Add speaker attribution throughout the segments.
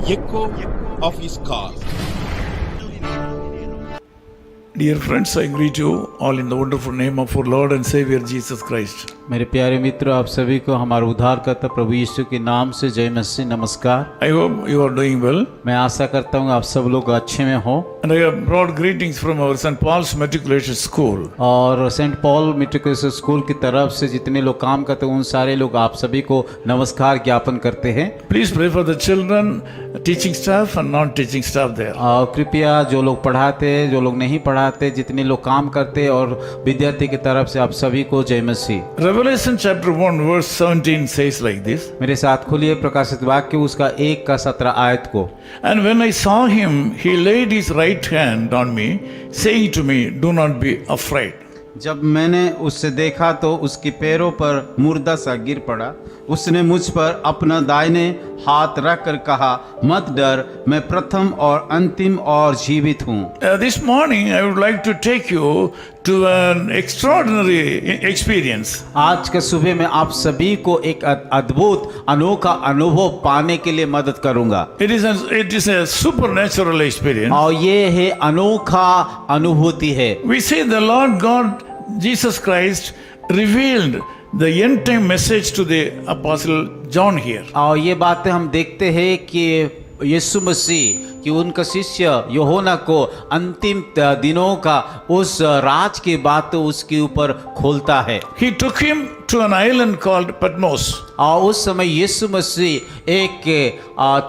Speaker 1: echo of his call.
Speaker 2: Dear friends, I greet you all in the wonderful name of our Lord and Savior Jesus Christ.
Speaker 3: मेरे प्यारे मित्र, आप सभी को हमारे उद्धारकर्ता प्रभु यीशु के नाम से जय मसीह नमस्कार।
Speaker 2: I hope you are doing well.
Speaker 3: मैं आशा करता हूँ आप सब लोग अच्छे में हो।
Speaker 2: And I have brought greetings from our St. Paul's Matriculation School.
Speaker 3: और सेंट पॉल मेट्रिकुलेशन स्कूल की तरफ से जितने लोग काम करते हैं उन सारे लोग आप सभी को नमस्कार ज्ञापन करते हैं।
Speaker 2: Please pray for the children, teaching staff and non-teaching staff there.
Speaker 3: और कृपया जो लोग पढ़ाते, जो लोग नहीं पढ़ाते, जितने लोग काम करते और विद्यार्थी की तरफ से आप सभी को जय मसीह।
Speaker 2: Revelation chapter 1 verse 17 says like this.
Speaker 3: मेरे साथ खोलिए प्रकाशित वाक्य उसका 1:17 आयत को।
Speaker 2: And when I saw him, he laid his right hand on me, saying to me, "Do not be afraid."
Speaker 3: जब मैंने उससे देखा तो उसके पैरों पर मुर्दा सा गिर पड़ा। उसने मुझ पर अपना दाहिने हाथ रख कर कहा, मत डर, मैं प्रथम और अंतिम और जीवित हूँ।
Speaker 2: This morning I would like to take you to an extraordinary experience.
Speaker 3: आज के सुबह में आप सभी को एक अद्भुत अनोखा अनुभव पाने के लिए मदद करूंगा।
Speaker 2: It is a supernatural experience.
Speaker 3: और ये है अनोखा अनुभूति है।
Speaker 2: We see the Lord God Jesus Christ revealed the end time message to the apostle John here.
Speaker 3: और ये बातें हम देखते हैं कि यीशु मसीह कि उनका शिष्य यूहन्ना को अंतिम दिनों का उस राज की बात उसके ऊपर खोलता है।
Speaker 2: He took him to an island called Patmos.
Speaker 3: और उस समय यीशु मसीह एक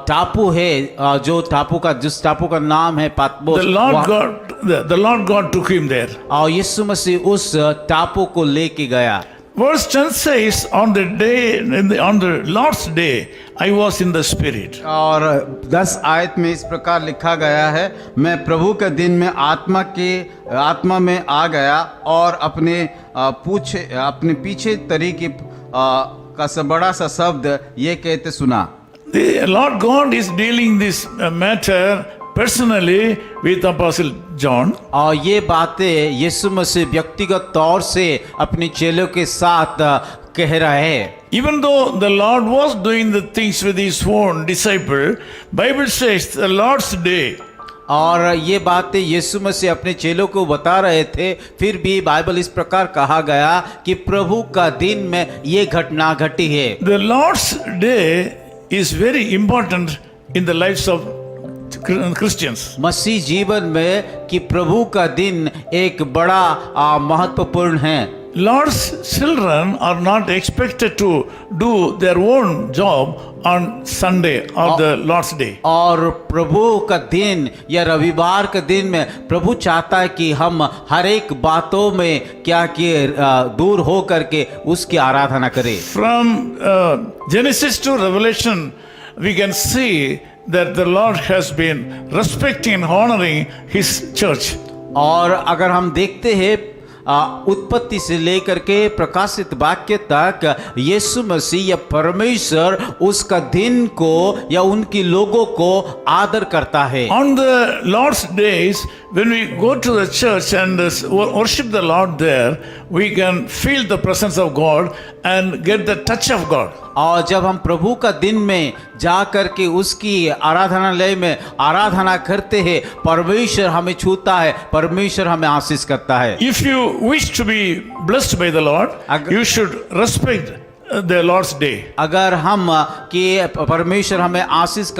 Speaker 3: टापू है जो जिस टापू का नाम है पातमोस।
Speaker 2: The Lord God took him there.
Speaker 3: और यीशु मसीह उस टापू को लेके गया।
Speaker 2: Verse 10 says, on the Lord's day, I was in the Spirit.
Speaker 3: और 10 आयत में इस प्रकार लिखा गया है, मैं प्रभु के दिन में आत्मा में आ गया और अपने पीछे तरीके का बड़ा सा शब्द ये कहते सुना।
Speaker 2: The Lord God is dealing this matter personally with Apostle John.
Speaker 3: और ये बातें यीशु मसीह व्यक्तिगत तौर से अपने चेलों के साथ कह रहा है।
Speaker 2: Even though the Lord was doing the things with his own disciple, Bible says the Lord's day.
Speaker 3: और ये बातें यीशु मसीह अपने चेलों को बता रहे थे, फिर भी बाइबल इस प्रकार कहा गया कि प्रभु का दिन में ये घटना घटी है।
Speaker 2: The Lord's day is very important in the lives of Christians.
Speaker 3: मसीह जीवन में कि प्रभु का दिन एक बड़ा महत्वपूर्ण है।
Speaker 2: Lord's children are not expected to do their own job on Sunday or the Lord's day.
Speaker 3: और प्रभु का दिन या रविवार के दिन में प्रभु चाहता है कि हम हर एक बातों में क्या किए दूर हो करके उसकी आराधना करें।
Speaker 2: From Genesis to Revelation, we can see that the Lord has been respecting and honoring His church.
Speaker 3: और अगर हम देखते हैं उत्पत्ति से लेकर के प्रकाशित वाक्य तक यीशु मसीह या परमेश्वर उसका दिन को या उनके लोगों को आदर करता है।
Speaker 2: On the Lord's days, when we go to the church and worship the Lord there, we can feel the presence of God and get the touch of God.
Speaker 3: और जब हम प्रभु का दिन में जा करके उसकी आराधनालय में आराधना करते हैं, परमेश्वर हमें छूता है, परमेश्वर हमें आशीष करता है।
Speaker 2: If you wish to be blessed by the Lord, you should respect the Lord's day.
Speaker 3: अगर हम कि परमेश्वर हमें आशीष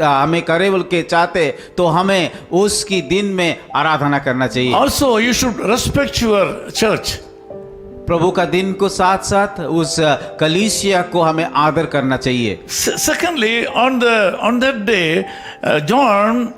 Speaker 3: हमें करे बोल के चाहते तो हमें उसकी दिन में आराधना करना चाहिए।
Speaker 2: Also, you should respect your church.
Speaker 3: प्रभु का दिन को साथ साथ उस कलीसिया को हमें आदर करना चाहिए।
Speaker 2: Secondly, on that day,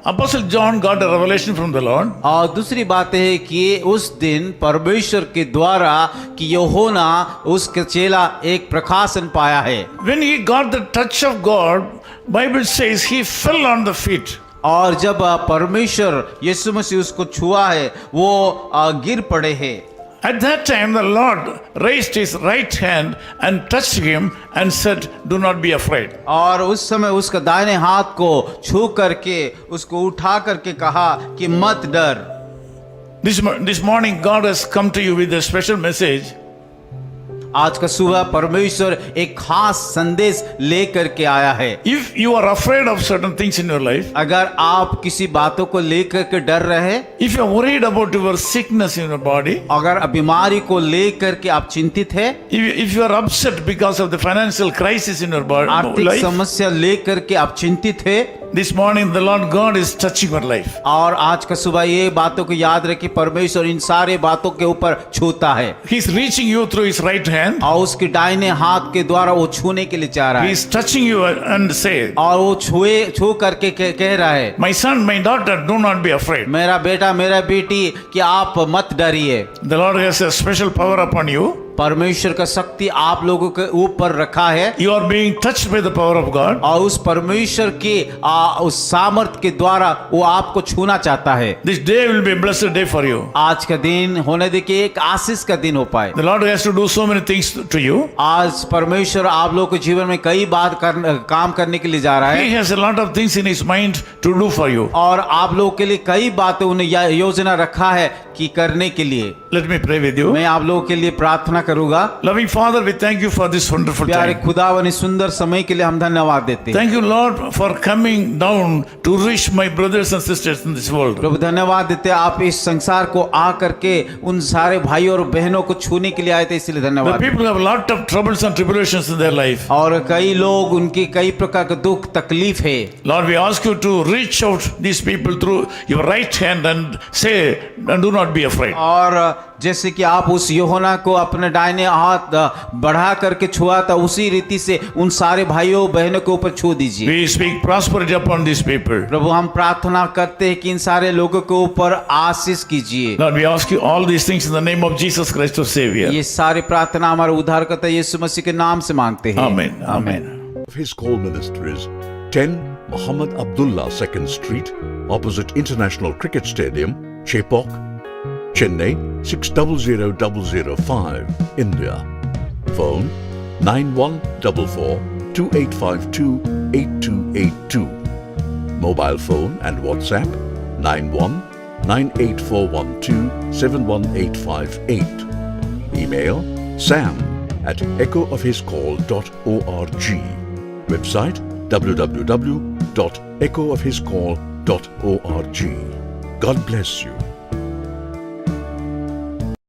Speaker 2: Apostle John got a revelation from the Lord.
Speaker 3: और दूसरी बात है कि उस दिन परमेश्वर के द्वारा कि यूहन्ना उसके चेला एक प्रकाशन पाया है।
Speaker 2: When he got the touch of God, Bible says he fell on the feet.
Speaker 3: और जब परमेश्वर यीशु मसीह उसको छुआ है वो गिर पड़े हैं।
Speaker 2: At that time, the Lord raised his right hand and touched him and said, "Do not be afraid."
Speaker 3: और उस समय उसका दाहिने हाथ को छू करके उसको उठा करके कहा कि मत डर।
Speaker 2: This morning, God has come to you with a special message.
Speaker 3: आज का सुबह परमेश्वर एक खास संदेश लेकर के आया है।
Speaker 2: If you are afraid of certain things in your life,
Speaker 3: अगर आप किसी बातों को लेकर के डर रहे,
Speaker 2: if you are worried about your sickness in your body,
Speaker 3: अगर बीमारी को लेकर के आप चिंतित है,
Speaker 2: if you are upset because of the financial crisis in your body,
Speaker 3: आर्थिक
Speaker 2: life,
Speaker 3: समस्या लेकर के आप चिंतित है,
Speaker 2: this morning the Lord God is touching your life.
Speaker 3: और आज का सुबह ये बातों को याद रखिए, परमेश्वर इन सारे बातों के ऊपर छूता है।
Speaker 2: He is reaching you through his right hand.
Speaker 3: और उसके दाहिने हाथ के द्वारा वो छूने के लिए चाह रहा
Speaker 2: He
Speaker 3: है,
Speaker 2: is touching you and say,
Speaker 3: और वो छू करके कह रहा है,
Speaker 2: my son, my daughter, do not be afraid.
Speaker 3: मेरा बेटा, मेरा बेटी, कि आप मत डरिए।
Speaker 2: The Lord has a special power upon you.
Speaker 3: परमेश्वर का शक्ति आप लोगों के ऊपर रखा है,
Speaker 2: You are being touched by the power of God.
Speaker 3: और उस परमेश्वर के उस सामर्थ के द्वारा वो आपको छूना चाहता है।
Speaker 2: This day will be a blessed day for you.
Speaker 3: आज का दिन होने दे कि एक आशीष का दिन हो पाए।
Speaker 2: The Lord has to do so many things to you.
Speaker 3: आज परमेश्वर आप लोगों के जीवन में कई बात काम करने के लिए जा रहा
Speaker 2: He
Speaker 3: है,
Speaker 2: has a lot of things in his mind to do for you.
Speaker 3: और आप लोगों के लिए कई बातें उन्हें योजना रखा है कि करने के लिए।
Speaker 2: Let me pray with you.
Speaker 3: मैं आप लोगों के लिए प्रार्थना करूंगा।
Speaker 2: Loving Father, we thank you for this wonderful
Speaker 3: प्यारे
Speaker 2: time.
Speaker 3: खुदावन, इस सुंदर समय के लिए हम धन्यवाद देते हैं।
Speaker 2: Thank you, Lord, for coming down to reach my brothers and sisters in this world.
Speaker 3: प्रभु धन्यवाद देते हैं, आप इस संसार को आ करके उन सारे भाइयों और बहनों को छूने के लिए आए थे, इसलिए
Speaker 2: The
Speaker 3: धन्यवाद।
Speaker 2: people have a lot of troubles and tribulations in their life.
Speaker 3: और कई लोग, उनकी कई प्रकार के दुख तकलीफ है।
Speaker 2: Lord, we ask you to reach out these people through your right hand and say, and do not be afraid.
Speaker 3: और जैसे कि आप उस यूहन्ना को अपने दाहिने हाथ बढ़ा करके छुआ था, उसी रीति से उन सारे भाइयों बहनों के ऊपर छू दीजिए।
Speaker 2: We speak prosperity upon these people.
Speaker 3: प्रभु, हम प्रार्थना करते हैं कि इन सारे लोगों के ऊपर आशीष कीजिए।
Speaker 2: Lord, we ask you all these things in the name of Jesus Christ, our Savior.
Speaker 3: ये सारी प्रार्थना हमारे उद्धारकर्ता यीशु मसीह के नाम से मांगते हैं।
Speaker 2: Amen. Amen.
Speaker 1: His call ministries 10 Muhammad Abdullah 2nd Street, opposite International Cricket Stadium, Chepauk, Chennai 600005, India. Phone 9144 2852 8282. Mobile phone and WhatsApp 91 98412 71858. Email sam@echoofhiscall.org. Website www.echoofhiscall.org. God bless you.